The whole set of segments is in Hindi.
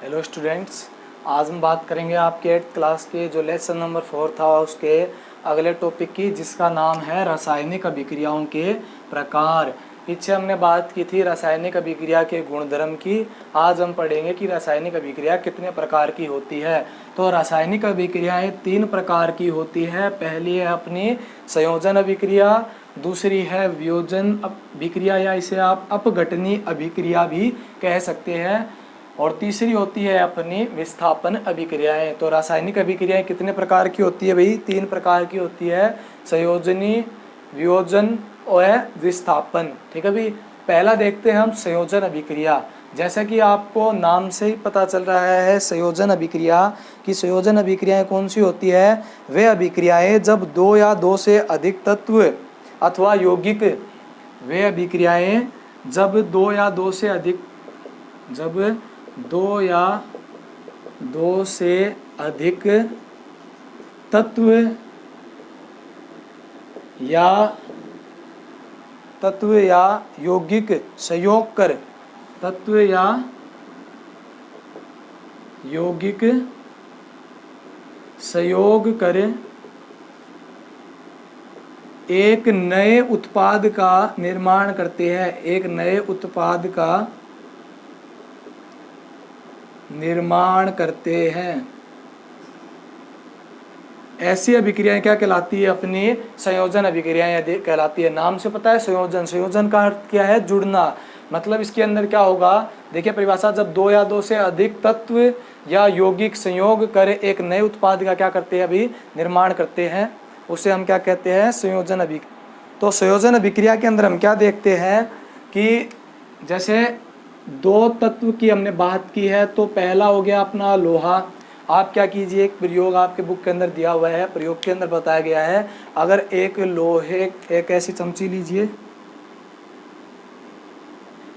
हेलो स्टूडेंट्स, आज हम बात करेंगे आपके 8th क्लास के जो लेसन नंबर 4 था उसके अगले टॉपिक की, जिसका नाम है रासायनिक अभिक्रियाओं के प्रकार। पीछे हमने बात की थी रासायनिक अभिक्रिया के गुणधर्म की। आज हम पढ़ेंगे कि रासायनिक अभिक्रिया कितने प्रकार की होती है। तो रासायनिक अभिक्रियाएं 3 प्रकार की होती है। पहली है अपनी संयोजन अभिक्रिया, दूसरी है वियोजन अभिक्रिया या इसे आप अपघटनीय अभिक्रिया भी कह सकते हैं, और तीसरी होती है अपनी विस्थापन अभिक्रियाएं। तो रासायनिक अभिक्रियाएं कितने प्रकार की होती है भाई? 3 प्रकार की होती है, संयोजनी, वियोजन और विस्थापन। ठीक है भाई। पहला देखते हैं हम संयोजन अभिक्रिया। जैसा कि आपको नाम से ही पता चल रहा है संयोजन अभिक्रिया की संयोजन अभिक्रियाएं कौन सी होती है? वे अभिक्रियाएं जब 2 या 2 से अधिक तत्व अथवा यौगिक, वे अभिक्रियाएं जब 2 या 2 से अधिक, जब 2 या 2 से अधिक तत्व या यौगिक संयोग कर, तत्व या यौगिक संयोग कर एक नए उत्पाद का निर्माण करते हैं, एक नए उत्पाद का निर्माण करते हैं, ऐसी अभिक्रियाएं क्या कहलाती है? अपनी संयोजन अभिक्रियाएं कहलाती है। नाम से पता है संयोजन, संयोजन का अर्थ क्या है? जुड़ना। मतलब इसके अंदर क्या होगा, देखिए परिभाषा, जब 2 या 2 से अधिक तत्व या यौगिक संयोग कर एक नए उत्पाद का क्या करते हैं? अभी निर्माण करते हैं, उसे हम क्या कहते हैं? संयोजन अभिक्रिया। तो संयोजन अभिक्रिया के अंदर हम क्या देखते हैं कि जैसे 2 तत्व की हमने बात की है, तो पहला हो गया अपना लोहा। आप क्या कीजिए, एक प्रयोग आपके बुक के अंदर दिया हुआ है, प्रयोग के अंदर बताया गया है, अगर एक लोहे, एक ऐसी चमची लीजिए,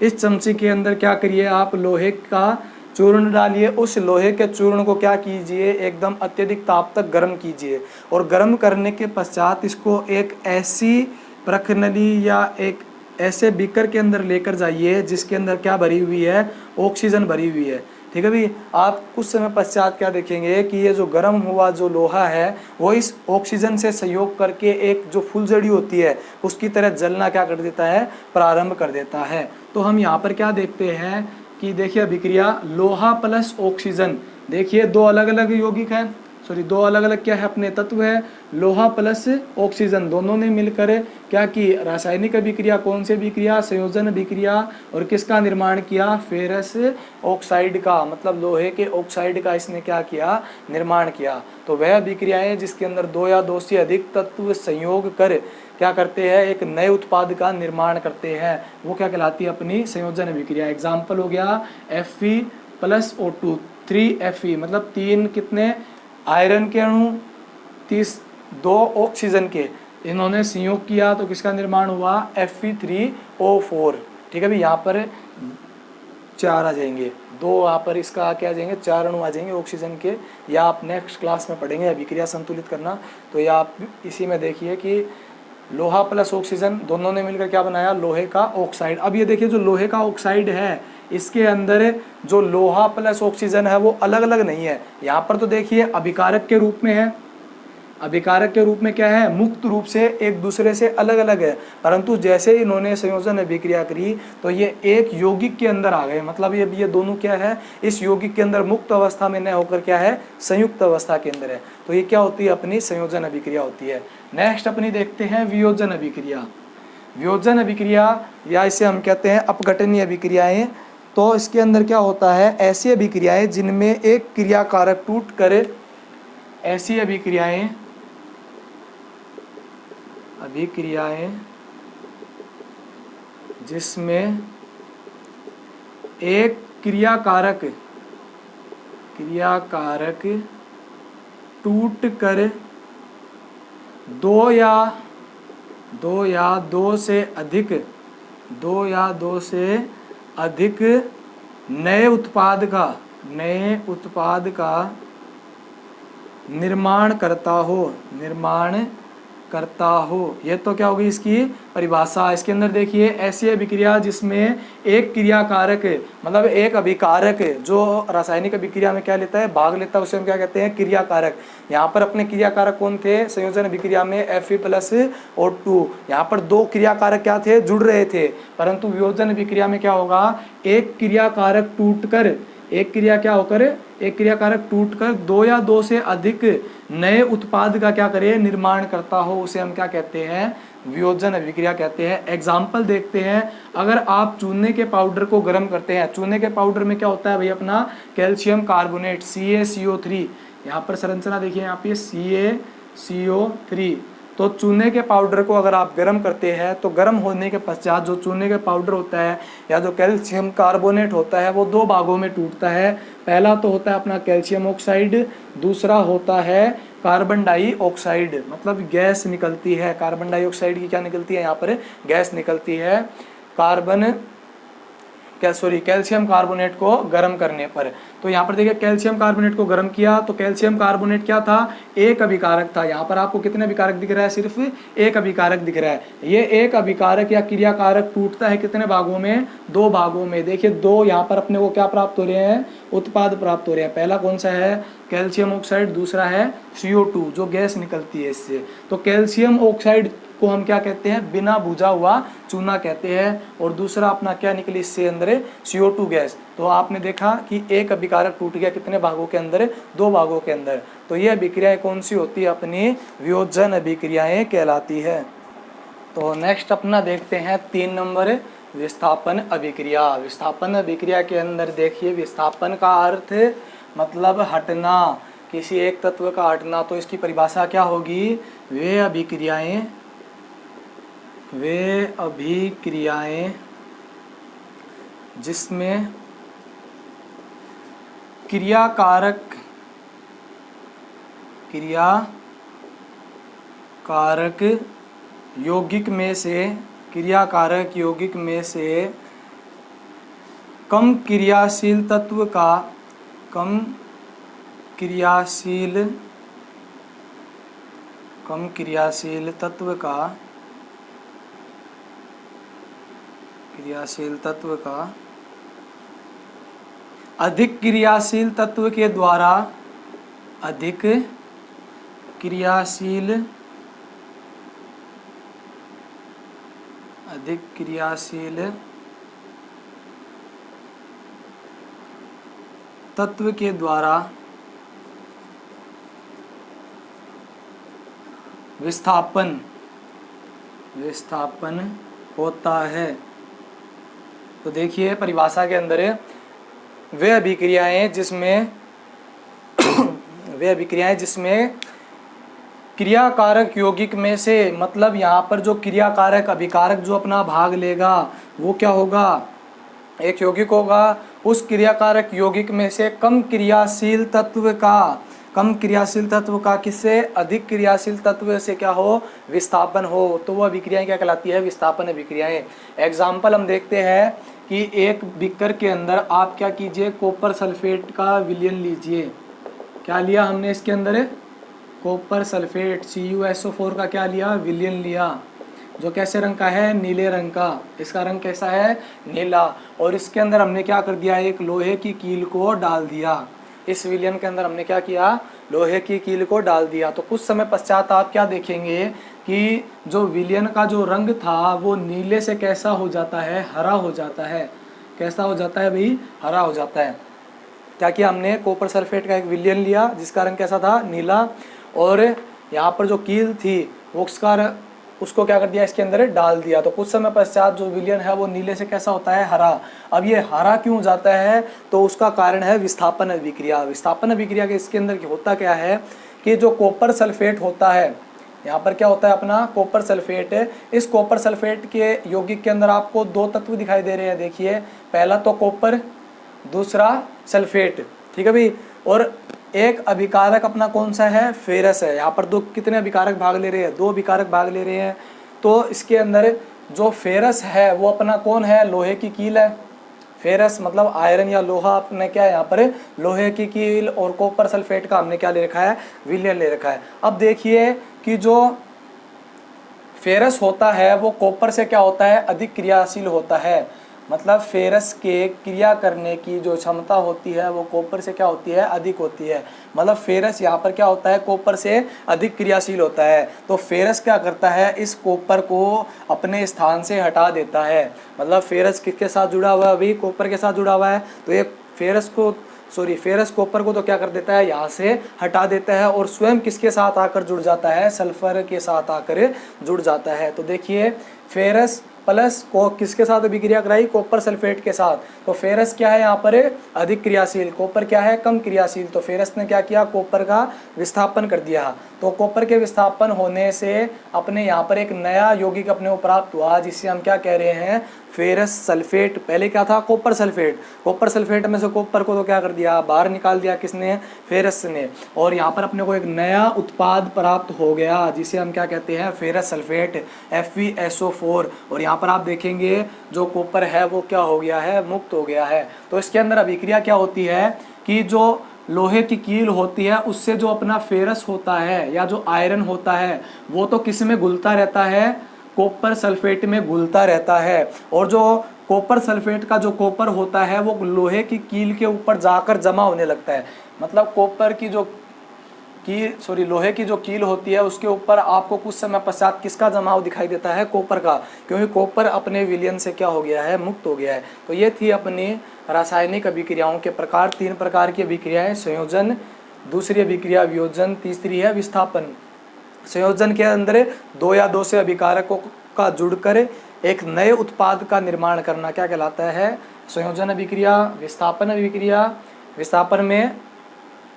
इस चमची के अंदर क्या करिए आप, लोहे का चूर्ण डालिए। उस लोहे के चूर्ण को क्या कीजिए, एकदम अत्यधिक ताप तक गर्म कीजिए, और गर्म करने के पश्चात इसको एक ऐसी प्रखनली या एक ऐसे बीकर के अंदर लेकर जाइए जिसके अंदर क्या भरी हुई है? ऑक्सीजन भरी हुई है। ठीक है भाई। आप कुछ समय पश्चात क्या देखेंगे कि ये जो गर्म हुआ जो लोहा है वो इस ऑक्सीजन से संयोग करके एक जो फुलझड़ी होती है उसकी तरह जलना क्या कर देता है? प्रारंभ कर देता है। तो हम यहाँ पर क्या देखते हैं कि देखिए अभिक्रिया लोहा प्लस ऑक्सीजन, देखिए 2 अलग अलग यौगिक है, सॉरी 2 अलग अलग क्या है अपने तत्व है, लोहा प्लस ऑक्सीजन, दोनों ने मिलकर क्या की? रासायनिक अभिक्रिया। कौन सी अभिक्रिया? संयोजन अभिक्रिया। और किसका निर्माण किया? फेरस ऑक्साइड का, मतलब लोहे के ऑक्साइड का इसने क्या किया? निर्माण किया। तो वह अभिक्रियाएं जिसके अंदर 2 या 2 से अधिक तत्व संयोग कर क्या करते हैं? एक नए उत्पाद का निर्माण करते हैं, वो क्या कहलाती है? अपनी संयोजन अभिक्रिया। एग्जाम्पल हो गया Fe प्लस O2, 3Fe, मतलब 3 कितने आयरन के अणु, 2 ऑक्सीजन के, इन्होंने संयोग किया तो किसका निर्माण हुआ? Fe3O4। ठीक है भाई। यहाँ पर 4 आ जाएंगे, 2 यहाँ पर इसका क्या आ जाएंगे? 4 अणु आ जाएंगे ऑक्सीजन के। या आप नेक्स्ट क्लास में पढ़ेंगे अभिक्रिया संतुलित करना। तो या आप इसी में देखिए कि लोहा प्लस ऑक्सीजन दोनों ने मिलकर क्या बनाया? लोहे का ऑक्साइड। अब ये देखिए जो लोहे का ऑक्साइड है इसके अंदर जो लोहा प्लस ऑक्सीजन है वो अलग अलग नहीं है। यहाँ पर तो देखिए अभिकारक के रूप में है, अभिकारक के रूप में क्या है? मुक्त रूप से एक दूसरे से अलग अलग है, परंतु जैसे इन्होंने संयोजन अभिक्रिया करी तो ये एक यौगिक के अंदर आ गए। मतलब ये दोनों क्या है? इस यौगिक के अंदर मुक्त अवस्था में न होकर क्या है? संयुक्त अवस्था के अंदर है। तो ये क्या होती है? अपनी संयोजन अभिक्रिया होती है। नेक्स्ट अपनी देखते हैं वियोजन अभिक्रिया। वियोजन अभिक्रिया या इसे हम कहते हैं अपघटनीय अभिक्रियाएं। तो इसके अंदर क्या होता है? ऐसी अभिक्रियाएं जिनमें एक क्रियाकारक टूट कर, ऐसी अभिक्रियाएं जिसमें एक क्रियाकारक टूट कर 2 या 2 से अधिक नए उत्पाद का निर्माण करता हो। ये तो क्या होगी इसकी परिभाषा। इसके अंदर देखिए ऐसी अभिक्रिया जिसमें एक क्रियाकारक मतलब एक अभिकारक जो रासायनिक अभिक्रिया में क्या लेता है, भाग लेता है, उसे हम क्या कहते हैं, क्रियाकारक। यहाँ पर अपने क्रियाकारक कौन थे संयोजन अभिक्रिया में, Fe+O2। यहाँ पर दो क्रियाकारक क्या थे, जुड़ रहे थे, परंतु वियोजन अभिक्रिया में क्या होगा, एक क्रियाकारक टूटकर, एक क्रिया क्या होकर, एक क्रियाकारक टूटकर दो या दो से अधिक नए उत्पाद का क्या करे, निर्माण करता हो, उसे हम क्या कहते हैं, वियोजन अभिक्रिया कहते हैं। एग्जाम्पल देखते हैं, अगर आप चूने के पाउडर को गर्म करते हैं, चूने के पाउडर में क्या होता है भाई अपना कैल्शियम कार्बोनेट CaCO3, यहाँ पर संरचना देखिए, यहाँ पे CaCO3। तो चूने के पाउडर को अगर आप गर्म करते हैं तो गर्म होने के पश्चात जो चूने के पाउडर होता है या जो कैल्शियम कार्बोनेट होता है वो दो भागों में टूटता है। पहला तो होता है अपना कैल्शियम ऑक्साइड, दूसरा होता है कार्बन डाइऑक्साइड, मतलब गैस निकलती है। कार्बन डाइऑक्साइड की क्या निकलती है, यहाँ पर गैस निकलती है कैल्शियम कार्बोनेट को गर्म करने पर। तो यहाँ पर देखिए कैल्शियम कार्बोनेट को गर्म किया तो कैल्शियम कार्बोनेट क्या था, एक अभिकारक था। यहाँ पर आपको कितने अभिकारक दिख रहा है, सिर्फ एक अभिकारक दिख रहा है। ये एक अभिकारक या क्रियाकारक टूटता है कितने भागों में, दो भागों में। देखिए दो यहाँ पर अपने को क्या प्राप्त हो रहे हैं, उत्पाद प्राप्त हो रहे हैं। पहला कौन सा है, कैल्शियम ऑक्साइड, दूसरा है CO2 जो गैस निकलती है इससे। तो कैल्शियम ऑक्साइड को हम क्या कहते हैं, बिना बुझा हुआ चूना कहते हैं, और दूसरा अपना क्या निकली इससे अंदर, CO2 गैस। तो आपने देखा कि एक अभिकारक टूट गया कितने भागों के अंदर, दो भागों के अंदर। तो ये अभिक्रियाएं कौन सी होती है, अपनी वियोजन अभिक्रियाएं कहलाती है। तो नेक्स्ट अपना देखते हैं 3 नंबर, विस्थापन अभिक्रिया। विस्थापन अभिक्रिया के अंदर देखिए विस्थापन का अर्थ मतलब हटना, किसी एक तत्व का हटना। तो इसकी परिभाषा क्या होगी, वे अभिक्रियाएं जिसमें क्रियाकारक यौगिक में से कम क्रियाशील तत्व का अधिक क्रियाशील तत्व के द्वारा विस्थापन होता है। तो देखिए परिभाषा के अंदर वे अभिक्रियाएं जिसमें क्रियाकारक यौगिक में से, मतलब यहाँ पर जो क्रियाकारक अभिकारक जो अपना भाग लेगा वो क्या होगा, एक यौगिक होगा। उस क्रियाकारक यौगिक में से कम क्रियाशील तत्व का किससे, अधिक क्रियाशील तत्व से क्या हो, विस्थापन हो। तो वो अभिक्रियाएं क्या कहलाती है, विस्थापन अभिक्रियाएं। एग्जाम्पल हम देखते हैं कि एक बीकर के अंदर आप क्या कीजिए, कॉपर सल्फेट का विलयन लीजिए। क्या लिया हमने इसके अंदर, कॉपर सल्फेट CuSO4 का क्या लिया, विलयन लिया, जो कैसे रंग का है, नीले रंग का। इसका रंग कैसा है, नीला। और इसके अंदर हमने क्या कर दिया, एक लोहे की कील को डाल दिया। इस विलयन के अंदर हमने क्या किया, लोहे की कील को डाल दिया। तो कुछ समय पश्चात आप क्या देखेंगे कि जो विलयन का जो रंग था वो नीले से कैसा हो जाता है, हरा हो जाता है। कैसा हो जाता है भाई, हरा हो जाता है। क्या किया हमने, कॉपर सल्फेट का एक विलयन लिया जिसका रंग कैसा था, नीला, और यहाँ पर जो कील थी वो उसको क्या कर दिया, इसके अंदर डाल दिया। तो कुछ समय पश्चात जो विलयन है वो नीले से कैसा होता है, हरा। अब ये हरा क्यों जाता है, तो उसका कारण है विस्थापन अभिक्रिया। विस्थापन अभिक्रिया के इसके अंदर होता क्या है कि जो कॉपर सल्फेट होता है, यहाँ पर क्या होता है अपना कॉपर सल्फेट है। इस कॉपर सल्फेट के यौगिक के अंदर आपको दो तत्व दिखाई दे रहे हैं। देखिए पहला तो कॉपर, दूसरा सल्फेट, ठीक है भाई। और एक अभिकारक अपना कौन सा है, फेरस है। यहाँ पर दो कितने अभिकारक भाग ले रहे हैं, दो अभिकारक भाग ले रहे हैं। तो इसके अंदर जो फेरस है वो अपना कौन है, लोहे की कील है। फेरस मतलब आयरन या लोहा, अपने क्या है यहाँ पर लोहे की कील, और कॉपर सल्फेट का हमने क्या ले रखा है, विलयन ले रखा है। अब देखिए कि जो फेरस होता है वो कॉपर से क्या होता है, अधिक क्रियाशील होता है। मतलब फेरस के क्रिया करने की जो क्षमता होती है वो कॉपर से क्या होती है, अधिक होती है। मतलब फेरस यहाँ पर क्या होता है, कॉपर से अधिक क्रियाशील होता है। तो फेरस क्या करता है, इस कॉपर को अपने स्थान से हटा देता है। मतलब फेरस किसके साथ जुड़ा हुआ है, अभी कॉपर के साथ जुड़ा हुआ है। तो ये फेरस कॉपर को तो क्या कर देता है, यहाँ से हटा देता है और स्वयं किसके साथ आकर जुड़ जाता है, सल्फर के साथ आकर जुड़ जाता है। तो देखिए फेरस प्लस को किसके साथ अभिक्रिया कराई, कॉपर सल्फेट के साथ। तो फेरस क्या है यहाँ पर अधिक क्रियाशील, कॉपर क्या है कम क्रियाशील। तो फेरस ने क्या किया, कॉपर का विस्थापन कर दिया। तो कॉपर के विस्थापन होने से अपने यहाँ पर एक नया यौगिक अपने को प्राप्त हुआ, जिसे हम क्या कह रहे हैं, फेरस सल्फेट। पहले क्या था, कॉपर सल्फेट। कॉपर सल्फेट में से कॉपर को तो क्या कर दिया, बाहर निकाल दिया, किसने, फेरस ने। और यहाँ पर अपने को एक नया उत्पाद प्राप्त हो गया, जिसे हम क्या कहते हैं, फेरस सल्फेट, FeSO4। और यहाँ पर आप देखेंगे जो कॉपर है वो क्या हो गया है, मुक्त हो गया है। तो इसके अंदर अभिक्रिया क्या होती है कि जो लोहे की कील होती है उससे जो अपना फेरस होता है या जो आयरन होता है वो तो किस में घुलता रहता है, कॉपर सल्फेट में घुलता रहता है। और जो कॉपर सल्फेट का जो कॉपर होता है वो लोहे की कील के ऊपर जाकर जमा होने लगता है। मतलब कॉपर की जो लोहे की जो कील होती है उसके ऊपर आपको कुछ समय पश्चात किसका जमाव दिखाई देता है, कॉपर का, क्योंकि कॉपर अपने विलयन से क्या हो गया है, मुक्त हो गया है। तो ये थी अपनी रासायनिक अभिक्रियाओं के प्रकार। 3 प्रकार की अभिक्रियाएं, संयोजन, दूसरी अभिक्रिया वियोजन, तीसरी है विस्थापन। संयोजन के अंदर 2 या 2 से अभिकारकों का जुड़कर एक नए उत्पाद का निर्माण करना क्या कहलाता है, संयोजन अभिक्रिया। विस्थापन में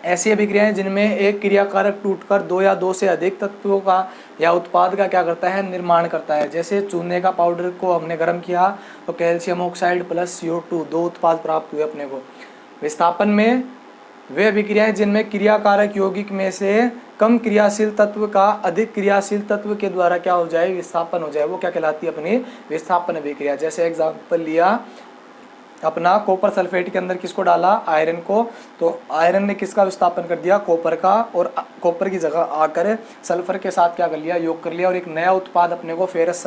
ऐसी अभिक्रियाएं जिनमें एक क्रियाकारक टूटकर 2 या 2 से अधिक तत्वों का या उत्पाद का क्या करता है, निर्माण करता है। जैसे चूने का पाउडर को हमने गर्म किया तो कैल्शियम ऑक्साइड प्लस CO2 2 उत्पाद प्राप्त हुए अपने को। विस्थापन में वे अभिक्रियाएं जिनमें क्रियाकारक यौगिक में से कम क्रियाशील तत्व का अधिक क्रियाशील तत्व के द्वारा क्या हो जाए, विस्थापन हो जाए, वो क्या कहलाती है, अपनी विस्थापन अभिक्रिया। जैसे एग्जाम्पल लिया अपना, कॉपर सल्फेट के अंदर किसको डाला, आयरन को। तो आयरन ने किसका विस्थापन कर दिया, कॉपर का, और कॉपर की जगह आकर सल्फर के साथ क्या कर लिया, योग कर लिया, और एक नया उत्पाद अपने को फेरस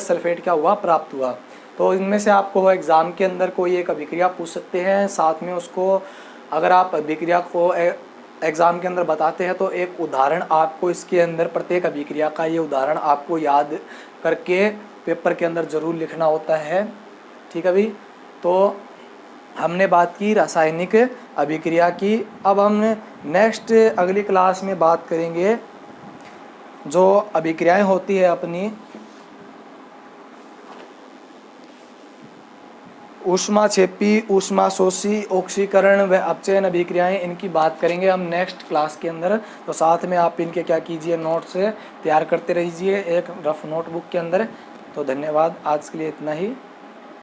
सल्फेट क्या हुआ, प्राप्त हुआ। तो इनमें से आपको एग्जाम के अंदर कोई एक अभिक्रिया पूछ सकते हैं, साथ में उसको अगर आप अभिक्रिया को एग्जाम के अंदर बताते हैं तो एक उदाहरण आपको इसके अंदर, प्रत्येक अभिक्रिया का ये उदाहरण आपको याद करके पेपर के अंदर जरूर लिखना होता है। ठीक है भाई। तो हमने बात की रासायनिक अभिक्रिया की। अब हम नेक्स्ट अगली क्लास में बात करेंगे जो अभिक्रियाएं होती है अपनी ऊष्माक्षेपी, ऊष्माशोषी, ऑक्सीकरण व अपचयन अभिक्रियाएं, इनकी बात करेंगे हम नेक्स्ट क्लास के अंदर। तो साथ में आप इनके क्या कीजिए, नोट्स तैयार करते रहिए एक रफ नोटबुक के अंदर। तो धन्यवाद, आज के लिए इतना ही।